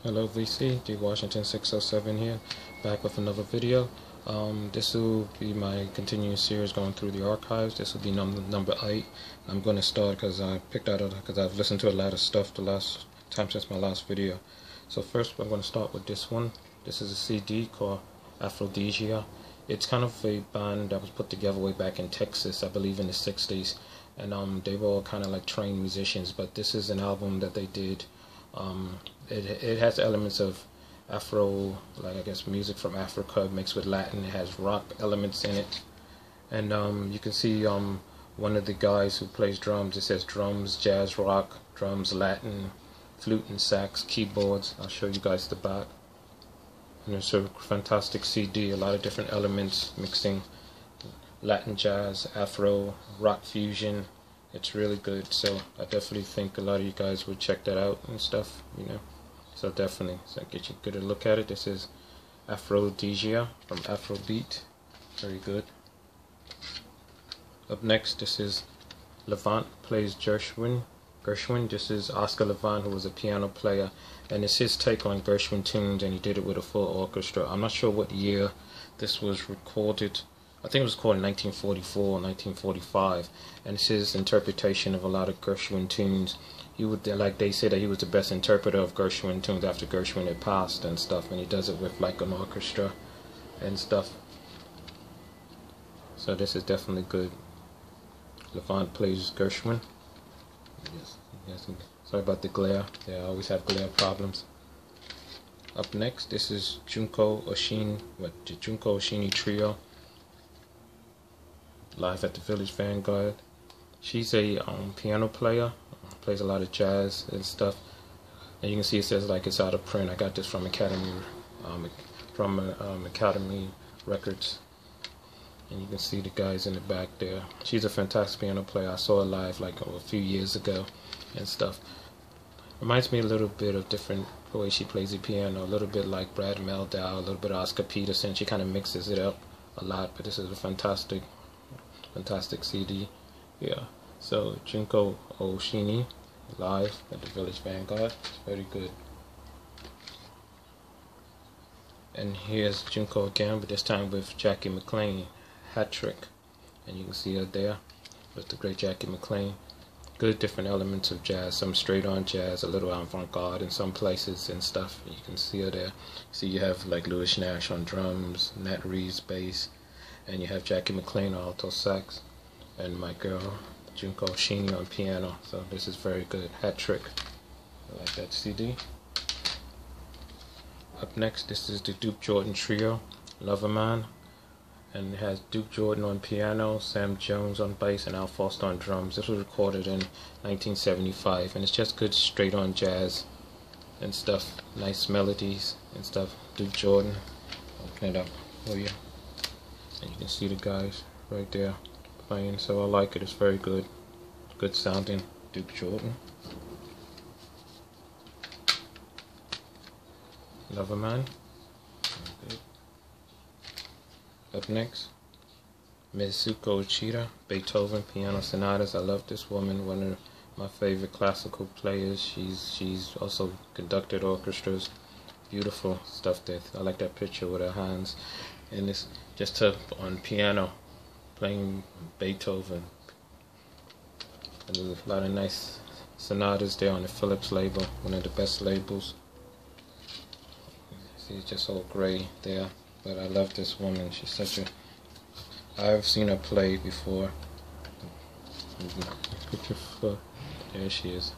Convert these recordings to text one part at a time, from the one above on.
Hello VC, D Washington 607 here, back with another video. This will be my continuing series going through the archives. This will be number 8. I'm going to start because I picked out because I've listened to a lot of stuff the last time since my last video. So first I'm going to start with this one. This is a CD called Aphrodisia. It's kind of a band that was put together way back in Texas, I believe in the 60s. And they were all kind of like trained musicians, but this is an album that they did. It has elements of Afro, like I guess music from Africa mixed with Latin. It has rock elements in it, and you can see one of the guys who plays drums. It says drums, jazz, rock, drums, Latin, flute and sax, keyboards. I'll show you guys the back. And it's a fantastic CD. A lot of different elements mixing Latin, jazz, Afro, rock fusion. It's really good, so I definitely think a lot of you guys would check that out and stuff, you know. So definitely, so get you a good look at it. This is Aphrodisia from Afrobeat. Very good. Up next, this is Levant plays Gershwin. This is Oscar Levant, who was a piano player, and it's his take on Gershwin tunes, and he did it with a full orchestra. I'm not sure what year this was recorded. I think it was called in 1944 or 1945, and it's his interpretation of a lot of Gershwin tunes. He would, like they say, that he was the best interpreter of Gershwin tunes after Gershwin had passed and stuff, and he does it with like an orchestra and stuff. So this is definitely good. Levant plays Gershwin. Yes. Sorry about the glare. Yeah, I always have glare problems. Up next, this is Junko Oshini Trio, live at the Village Vanguard. She's a piano player, plays a lot of jazz and stuff. And you can see it says like it's out of print. I got this from Academy Records. And you can see the guys in the back there. She's a fantastic piano player. I saw her live like a few years ago and stuff. Reminds me a little bit of different the way she plays the piano. A little bit like Brad Mehldau, a little bit of Oscar Peterson. She kind of mixes it up a lot, but this is a fantastic CD. Yeah, so Junko Oshini live at the Village Vanguard. It's very good. And here's Junko again, but this time with Jackie McLean, Hat Trick. And you can see her there with the great Jackie McLean. Good different elements of jazz, some straight on jazz, a little avant-garde in some places and stuff. You can see her there. See, you have like Louis Nash on drums, Nat Reeves bass, and you have Jackie McLean on alto sax, and my girl Junko Oshini on piano. So this is very good. Hat Trick. I like that CD. Up next, this is the Duke Jordan Trio, Loverman, and it has Duke Jordan on piano, Sam Jones on bass, and Al Foster on drums. This was recorded in 1975, and it's just good straight on jazz and stuff. Nice melodies and stuff. Duke Jordan. Open it up for you. And you can see the guys right there playing, so I like it. It's very good. Good sounding Duke Jordan. Loverman. Good. Up next, Mitsuko Uchida, Beethoven Piano Sonatas. I love this woman, one of my favorite classical players. She's also conducted orchestras. Beautiful stuff there. I like that picture with her hands. And it's just her on piano, playing Beethoven. And there's a lot of nice sonatas there on the Philips label, one of the best labels. See, it's just all gray there, but I love this woman. She's such a... I've seen her play before. Picture for... There she is.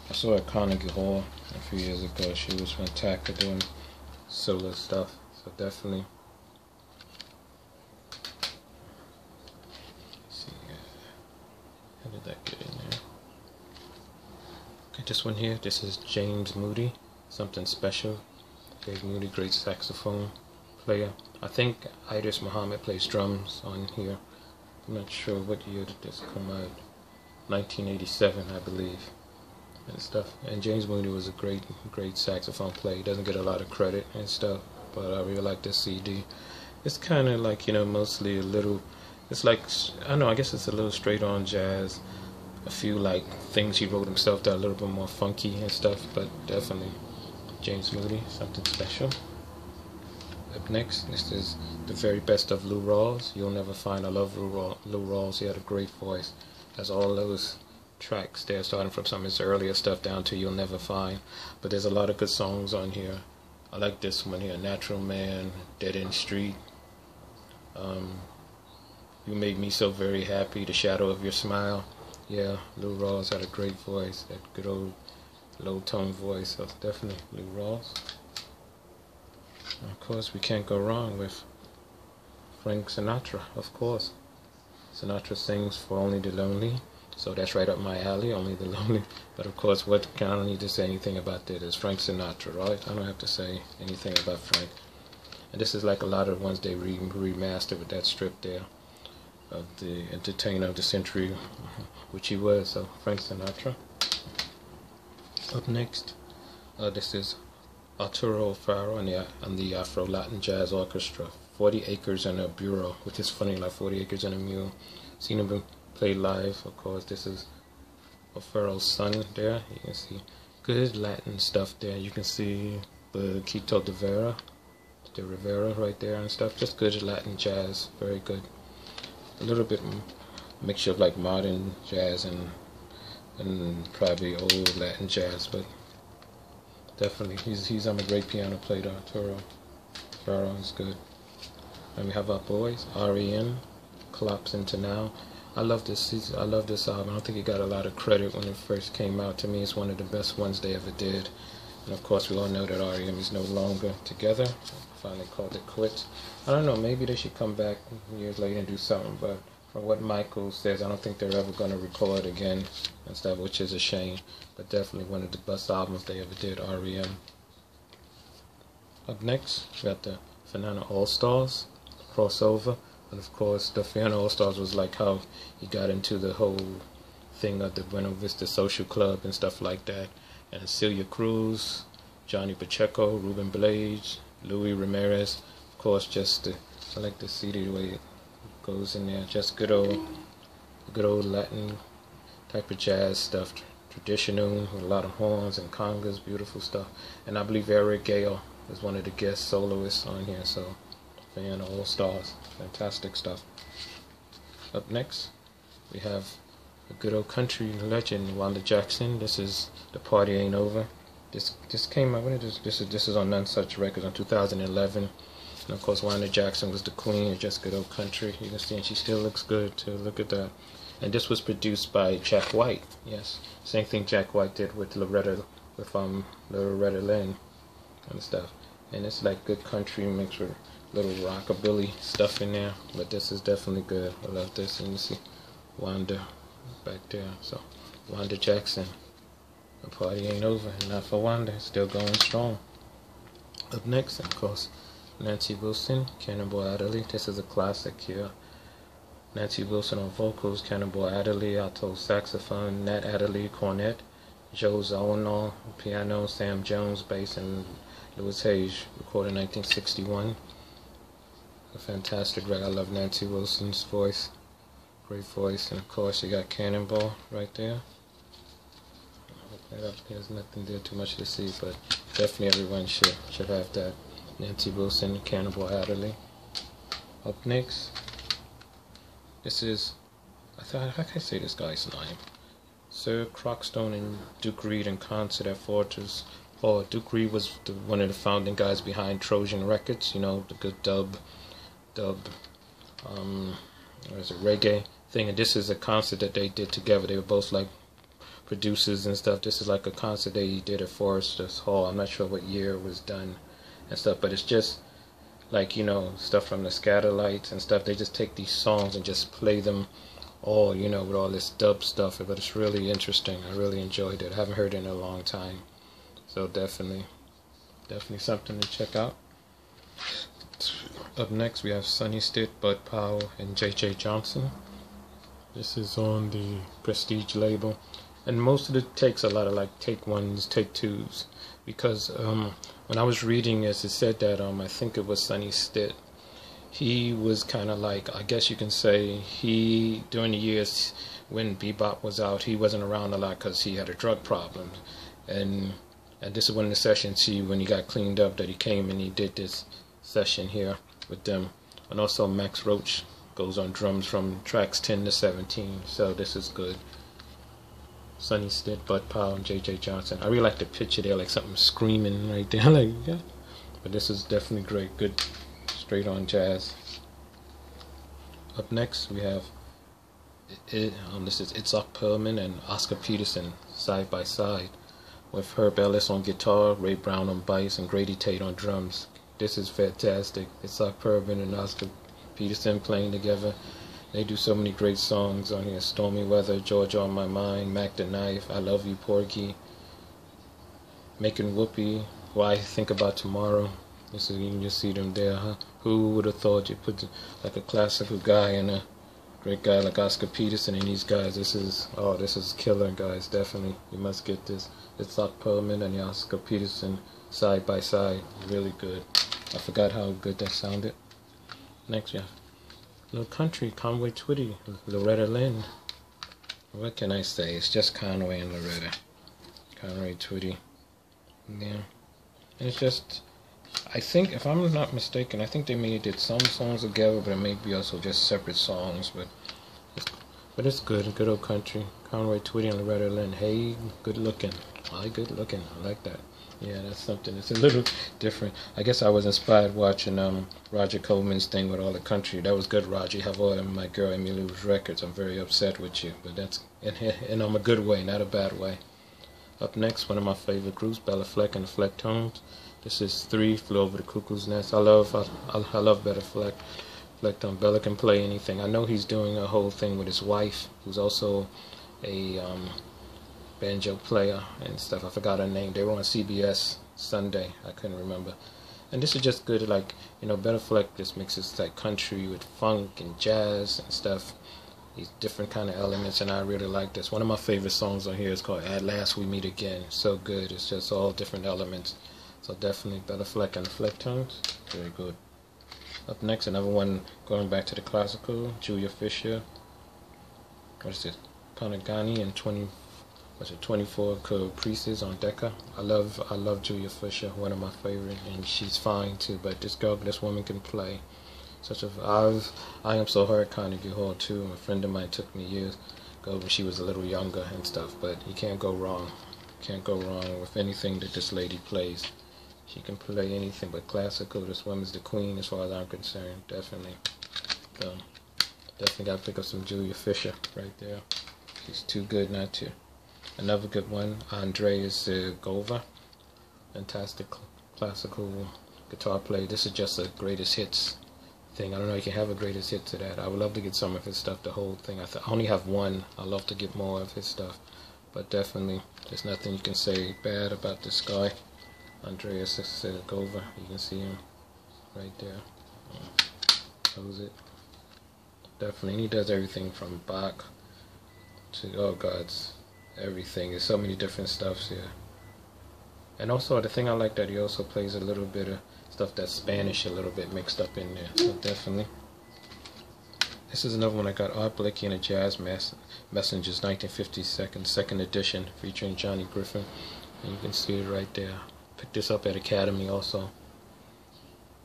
I saw her at Carnegie Hall a few years ago. She was fantastic doing solo stuff, so definitely. How did that get in there? Okay, this one here, this is James Moody, Something Special. James Moody, great saxophone player. I think Idris Muhammad plays drums on here. I'm not sure what year did this come out. 1987, I believe, and stuff. And James Moody was a great saxophone player. He doesn't get a lot of credit and stuff, but I really like this CD. It's kind of like, you know, mostly a little... It's like, I don't know, I guess it's a little straight on jazz. A few like things he wrote himself that are a little bit more funky and stuff, but definitely James Moody, Something Special. Up next, this is the very best of Lou Rawls. You'll Never Find. I love Lou Rawls. He had a great voice. Has all those tracks there, starting from some of his earlier stuff down to You'll Never Find. But there's a lot of good songs on here. I like this one here, Natural Man, Dead End Street. You Made Me So Very Happy, The Shadow of Your Smile. Yeah, Lou Rawls had a great voice, that good old low tone voice. So definitely Lou Rawls. And of course, we can't go wrong with Frank Sinatra, of course. Sinatra sings for Only the Lonely, so that's right up my alley, Only the Lonely. But of course, I don't need to say anything about that. It's Frank Sinatra, right? I don't have to say anything about Frank. And this is like a lot of ones they remastered with that strip there of the entertainer of the century, which he was. So Frank Sinatra. Up next, this is Arturo Faro and the Afro Latin Jazz Orchestra, 40 Acres and a Bureau, which is funny, like 40 Acres and a Mule. Seen him play live, of course. This is Faro's son there. You can see good Latin stuff there. You can see the Quito de Rivera right there and stuff. Just good Latin jazz, very good. A little bit mixture of like modern jazz and probably old Latin jazz, but definitely he's a great piano player. Arturo Faro is good. And we have our boys, R.E.M., Collapse Into Now. I love this album. I don't think it got a lot of credit when it first came out. To me, it's one of the best ones they ever did. And of course, we all know that R.E.M. is no longer together. Finally called it quits. I don't know, maybe they should come back years later and do something, but from what Michael says, I don't think they're ever going to record again and stuff, which is a shame. But definitely one of the best albums they ever did, R.E.M. Up next, we got the Fernando All-Stars crossover. And of course, the Fernando All-Stars was like how he got into the whole thing of the Buena Vista Social Club and stuff like that. And Celia Cruz, Johnny Pacheco, Ruben Blades, Louis Ramirez. Of course, I like to see the way it goes in there. Just good old Latin type of jazz stuff, traditional with a lot of horns and congas, beautiful stuff. And I believe Eric Gale is one of the guest soloists on here. So, Fernando All-Stars, fantastic stuff. Up next, we have a good old country legend, Wanda Jackson. This is The Party Ain't Over. This came out, this is on None Such Records in 2011. And of course, Wanda Jackson was the queen of just good old country. You can see, and she still looks good too. Look at that. And this was produced by Jack White. Yes, same thing Jack White did with Loretta Lynn and stuff. And it's like good country mixed with little rockabilly stuff in there. But this is definitely good. I love this. And you see Wanda back there. So Wanda Jackson, The Party Ain't Over. And not for Wanda, still going strong. Up next, of course, Nancy Wilson, Cannonball Adderley. This is a classic here. Nancy Wilson on vocals, Cannonball Adderley, alto saxophone, Nat Adderley, cornet, Joe Zawinul, piano, Sam Jones, bass, and Louis Hayes, recorded in 1961. A fantastic record. I love Nancy Wilson's voice. Great voice. And of course, you got Cannonball right there. There's nothing there too much to see, but definitely everyone should have that. Nancy Wilson, Cannonball Adderley. Up next, this is, how can I say this guy's name? Sir Crockstone and Duke Reed in concert at Fortress Hall. Duke Reed was one of the founding guys behind Trojan Records, you know, the good dub, reggae thing. And this is a concert that they did together. They were both like producers and stuff. This is like a concert they did at Fortress Hall. I'm not sure what year it was done and stuff, but it's just like, you know, stuff from the Scatterlights and stuff. They just take these songs and just play them all, you know, with all this dub stuff. But it's really interesting. I really enjoyed it. I haven't heard it in a long time. So definitely something to check out. Up next, we have Sonny Stitt, Bud Powell, and J.J. Johnson. This is on the Prestige label. And most of it takes a lot of like take ones, take twos. Because when I was reading this, it said that I think it was Sonny Stitt. He was kind of like, I guess you can say, during the years when Bebop was out, he wasn't around a lot because he had a drug problem. And And this is one of the sessions when he got cleaned up that he came and he did this session here with them. And also Max Roach goes on drums from tracks 10 to 17. So this is good. Sonny Stitt, Bud Powell, and J.J. Johnson. I really like the picture there, like something screaming right there. Like, yeah. But this is definitely great. Good straight on jazz. Up next we have this is Itzhak Perlman and Oscar Peterson side by side, with Herb Ellis on guitar, Ray Brown on bass, and Grady Tate on drums. This is fantastic. Itzhak Perlman and Oscar Peterson playing together. They do so many great songs on here. Stormy Weather, Georgia on My Mind, Mac the Knife, I Love You Porgy, Making Whoopee, Why I Think About Tomorrow. This is, you can just see them there, huh? Who would have thought you put like a classical guy and a great guy like Oscar Peterson and these guys. This is killer, guys. Definitely, you must get this. It's Itzhak Perlman and Oscar Peterson side by side. Really good. I forgot how good that sounded. Next, yeah. Little country, Conway Twitty, Loretta Lynn. What can I say? It's just Conway and Loretta. Conway Twitty. Yeah. And it's just, I think, if I'm not mistaken, I think they may have did some songs together, but it may be also just separate songs. But it's good. Good old country. Conway Twitty and Loretta Lynn. Hey, good looking. Hi, good looking. I like that. Yeah, that's something. It's a little different. I guess I was inspired watching Roger Coleman's thing with all the country. That was good, Roger. You have all of my girl Emmylou's records. I'm very upset with you, but that's in a good way, not a bad way. Up next, one of my favorite groups, Bella Fleck and the Flecktones. This is 3, Flew Over the Cuckoo's Nest. I love Bella Fleck. Flecktone. Bella can play anything. I know he's doing a whole thing with his wife, who's also a banjo player and stuff. I forgot her name. They were on CBS Sunday. I couldn't remember. And this is just good. Like, you know, Bella Fleck just mixes like country with funk and jazz and stuff. These different kind of elements, and I really like this. One of my favorite songs on here is called At Last We Meet Again. So good. It's just all different elements. So definitely Bella Fleck and the Flecktones. Very good. Up next, another one going back to the classical, Julia Fisher. What is it? Panagani and 24 Caprices on Decca. I love Julia Fisher, one of my favorite, and she's fine too. But this woman can play. I Am So Hard Carnegie Hall too. A friend of mine took me years ago when she was a little younger and stuff. But you can't go wrong. Can't go wrong with anything that this lady plays. She can play anything but classical. This woman's the queen as far as I'm concerned. Definitely. So, definitely got to pick up some Julia Fisher right there. She's too good not to. Another good one, Andreas Gova. Fantastic classical guitar player. This is just a greatest hits thing. I don't know if you can have a greatest hit to that. I would love to get some of his stuff, the whole thing. I only have one. I'd love to get more of his stuff. But definitely, there's nothing you can say bad about this guy. Andreas Gova. You can see him right there. That was it. Definitely. And he does everything from Bach to, oh gods, everything. There's so many different stuffs here. And also, the thing I like that he also plays a little bit of stuff that's Spanish a little bit mixed up in there. So definitely. This is another one I got, Art Blakey and the Jazz Messengers, 1950 second edition, featuring Johnny Griffin. And you can see it right there. Picked this up at Academy also.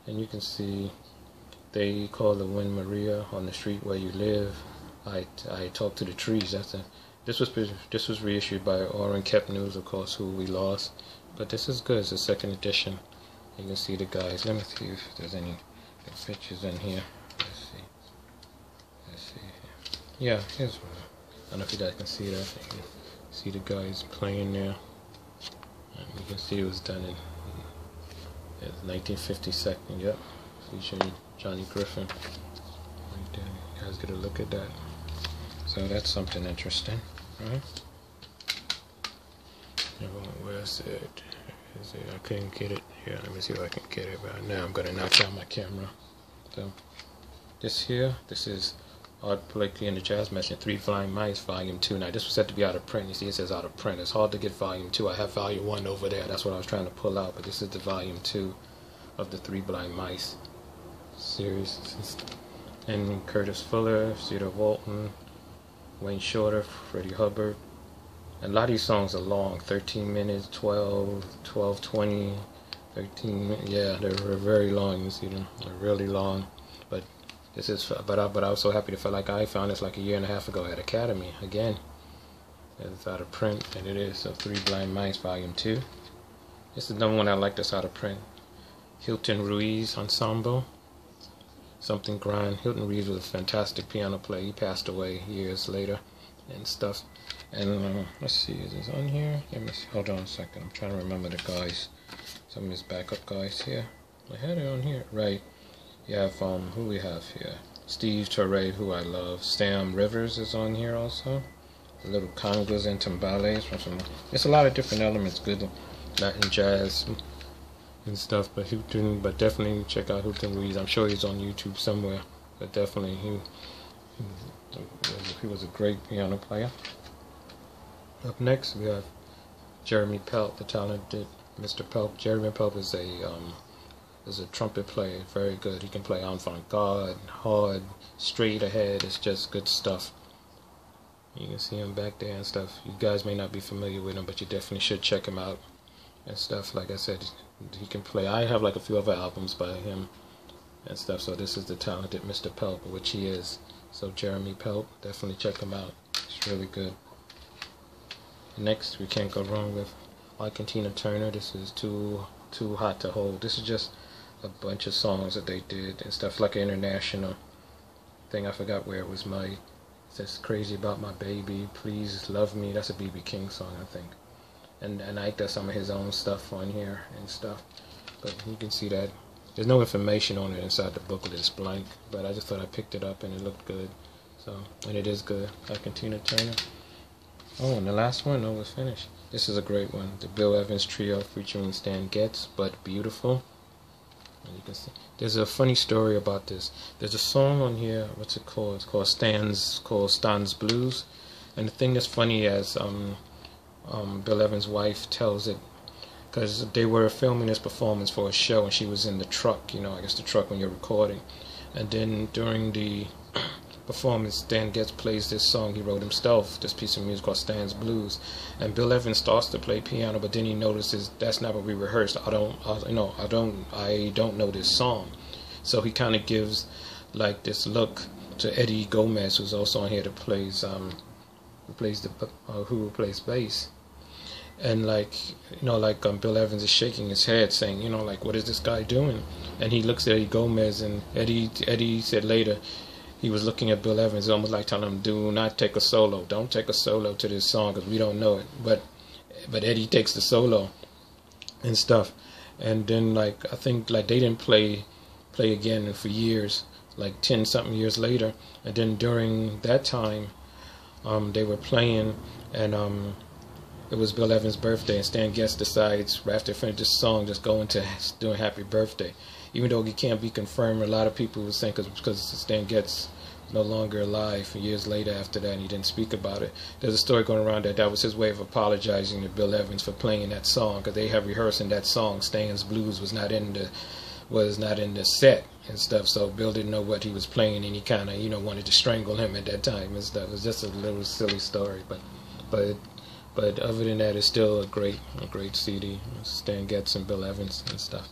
And you can see they call the wind Maria on the street where you live. I talk to the trees. This was reissued by Orrin Kep News, of course, who we lost. But this is good. It's a second edition. You can see the guys. Let me see if there's any pictures in here. Let's see. Yeah, here's one. I don't know if you guys can see that. You can see the guys playing there. And you can see it was done in 1952. Yep, featuring Johnny Griffin. Right there. You guys get a look at that. So that's something interesting, right? Where's it? Is it? I couldn't get it. Here, let me see if I can get it. But now I'm gonna knock down my camera. So this is Art Blakey and the Jazz Messengers, 3 Flying Mice, Volume 2. Now this was said to be out of print. You see, it says out of print. It's hard to get Volume 2. I have Volume 1 over there. That's what I was trying to pull out. But this is the Volume 2 of the 3 Blind Mice series. And Curtis Fuller, Cedar Walton, Wayne Shorter, Freddie Hubbard, And a lot of these songs are long, 13 minutes, 12, 12, 20, 13. Yeah, they're very long. You see them, they're really long. But this is, but I was so happy to feel like I found this like a year and a half ago at Academy again. It's out of print, and it is so Three Blind Mice Volume 2. This is another one I like that's out of print. Hilton Ruiz Ensemble. Something Grind. Hilton Ruiz was a fantastic piano player. He passed away years later and stuff. And let's see, is this on here? Hold on a second. I'm trying to remember the guys. Some of his backup guys here. I had it on here. Right. You have, who we have here? Steve Torre, who I love. Sam Rivers is on here also. The little congas and timbales. There's a lot of different elements. Good Latin jazz and stuff, but definitely check out Hilton Ruiz. I'm sure he's on YouTube somewhere, but definitely he was a great piano player. Up next we have Jeremy Pelt, the talented Mr. Pelt. Jeremy Pelt is a trumpet player, very good. He can play avant-garde, hard, straight ahead. It's just good stuff. You can see him back there and stuff. You guys may not be familiar with him, but you definitely should check him out and stuff. Like I said, he can play. I have like a few other albums by him and stuff. So this is the talented Mr. Pelt, which he is. So Jeremy Pelt, definitely check him out. It's really good. Next, we can't go wrong with Ike and Tina Turner. This is Too Hot to Hold. This is just a bunch of songs that they did and stuff, like an international thing. I forgot where it was. It says Crazy About My Baby, Please Love Me. That's a B.B. King song, I think. And Ike does some of his own stuff on here and stuff. But you can see that there's no information on it inside the booklet. It's blank. But I just thought I picked it up and it looked good. So, and it is good. Ike and Tina Turner. Oh, and the last one, was finished. This is a great one. The Bill Evans Trio featuring Stan Getz, But Beautiful. And you can see. There's a funny story about this. There's a song on here. What's it called? It's called Stan's Blues. And the thing that's funny as Bill Evans' wife tells it, because they were filming this performance for a show, and she was in the truck. You know, I guess the truck when you're recording. And then during the performance, Stan Getz plays this song he wrote himself, this piece of music called Stan's Blues, and Bill Evans starts to play piano, but then he notices that's not what we rehearsed. I don't know this song. So he kind of gives like this look to Eddie Gomez, who's also on here, that plays who plays bass. And Bill Evans is shaking his head, saying, like, what is this guy doing? And he looks at Eddie Gomez, and Eddie said later, he was looking at Bill Evans, almost like telling him, do not take a solo. Don't take a solo to this song because we don't know it. But Eddie takes the solo and stuff. And then, I think, they didn't play again for years, 10-something years later. And then during that time, they were playing, and it was Bill Evans' birthday, and Stan Getz decides, after they finish this song, just go into doing Happy Birthday. Even though it can't be confirmed, a lot of people were saying because Stan Getz no longer alive years later after that, and he didn't speak about it. There's a story going around that was his way of apologizing to Bill Evans for playing that song, because they have rehearsing that song. Stan's Blues was not in the set and stuff, so Bill didn't know what he was playing, and he kind of wanted to strangle him at that time and stuff. It was just a little silly story, but other than that, it's still a great CD. Stan Getz and Bill Evans and stuff.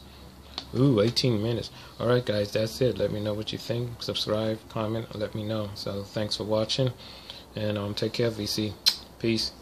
Ooh, 18 minutes. Alright guys, that's it. Let me know what you think. Subscribe, comment, let me know. So thanks for watching, and take care, VC. Peace.